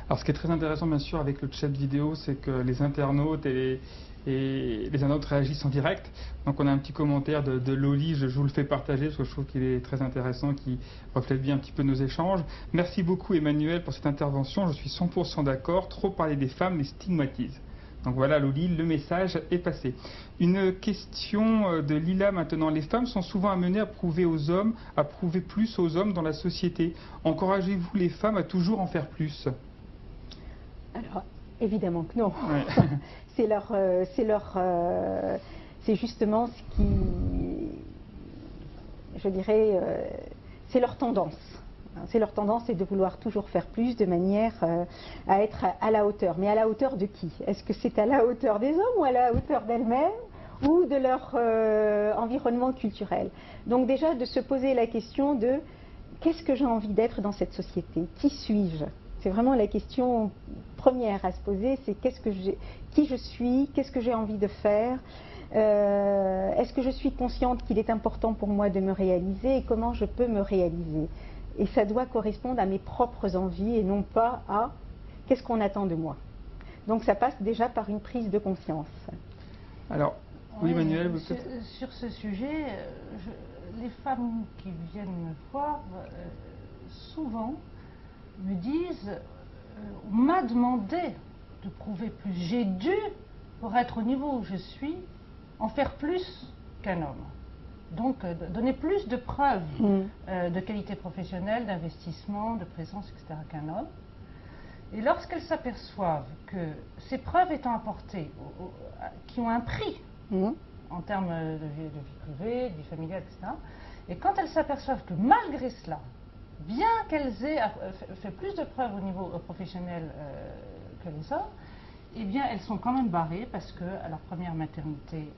Alors ce qui est très intéressant bien sûr avec le chat vidéo, c'est que les internautes et les internautes réagissent en direct. Donc on a un petit commentaire de Loli, je vous le fais partager parce que je trouve qu'il est très intéressant, qui reflète bien un petit peu nos échanges. Merci beaucoup Emmanuel pour cette intervention, je suis 100% d'accord, trop parler des femmes les stigmatise. Donc voilà Loli, le message est passé. Une question de Lila maintenant. Les femmes sont souvent amenées à prouver aux hommes, à prouver plus aux hommes dans la société. Encouragez-vous les femmes à toujours en faire plus? Alors, évidemment que non. Ouais. C'est justement ce qui, je dirais, c'est leur tendance. C'est leur tendance, c'est de vouloir toujours faire plus de manière à être à la hauteur. Mais à la hauteur de qui? Est-ce que c'est à la hauteur des hommes ou à la hauteur d'elles-mêmes ou de leur environnement culturel? Donc déjà de se poser la question de qu'est-ce que j'ai envie d'être dans cette société? Qui suis-je? C'est vraiment la question première à se poser, c'est qui je suis, qu'est-ce que j'ai envie de faire, est-ce que je suis consciente qu'il est important pour moi de me réaliser et comment je peux me réaliser? Et ça doit correspondre à mes propres envies et non pas à qu'est-ce qu'on attend de moi. Donc ça passe déjà par une prise de conscience. Alors, oui, Emmanuel, vous sur ce sujet, les femmes qui viennent me voir, souvent me disent on m'a demandé de prouver plus. J'ai dû, pour être au niveau où je suis, en faire plus qu'un homme. Donc donner plus de preuves de qualité professionnelle, d'investissement, de présence, etc. qu'un homme. Et lorsqu'elles s'aperçoivent que ces preuves étant apportées, qui ont un prix en termes de vie privée, de vie familiale, etc. Et quand elles s'aperçoivent que malgré cela, bien qu'elles aient fait plus de preuves au niveau professionnel que les hommes, eh bien elles sont quand même barrées parce qu'à leur première maternité,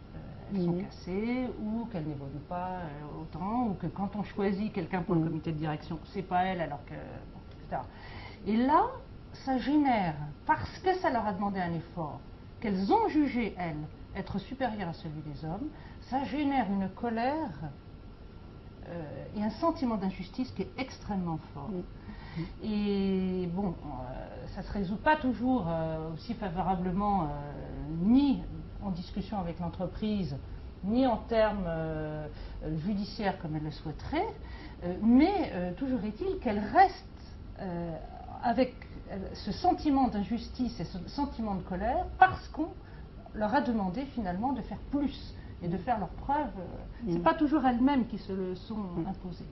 elles sont cassées, ou qu'elles n'évoluent pas autant, ou que quand on choisit quelqu'un pour le comité de direction, c'est pas elle alors que... etc. Et là, ça génère, parce que ça leur a demandé un effort, qu'elles ont jugé, elles, être supérieures à celui des hommes, ça génère une colère et un sentiment d'injustice qui est extrêmement fort. Et bon, ça ne se résout pas toujours aussi favorablement, ni en discussion avec l'entreprise, ni en termes judiciaires comme elle le souhaiterait, mais toujours est-il qu'elle reste avec ce sentiment d'injustice et ce sentiment de colère parce qu'on leur a demandé finalement de faire plus et de faire leurs preuves. Ce n'est pas toujours elles-mêmes qui se le sont imposées.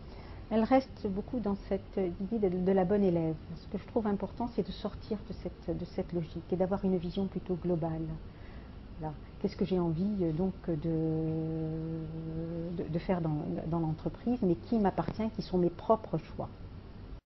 Elle reste beaucoup dans cette idée de la bonne élève. Ce que je trouve important, c'est de sortir de cette logique et d'avoir une vision plutôt globale. Qu'est-ce que j'ai envie donc de faire dans l'entreprise, mais qui m'appartient, qui sont mes propres choix.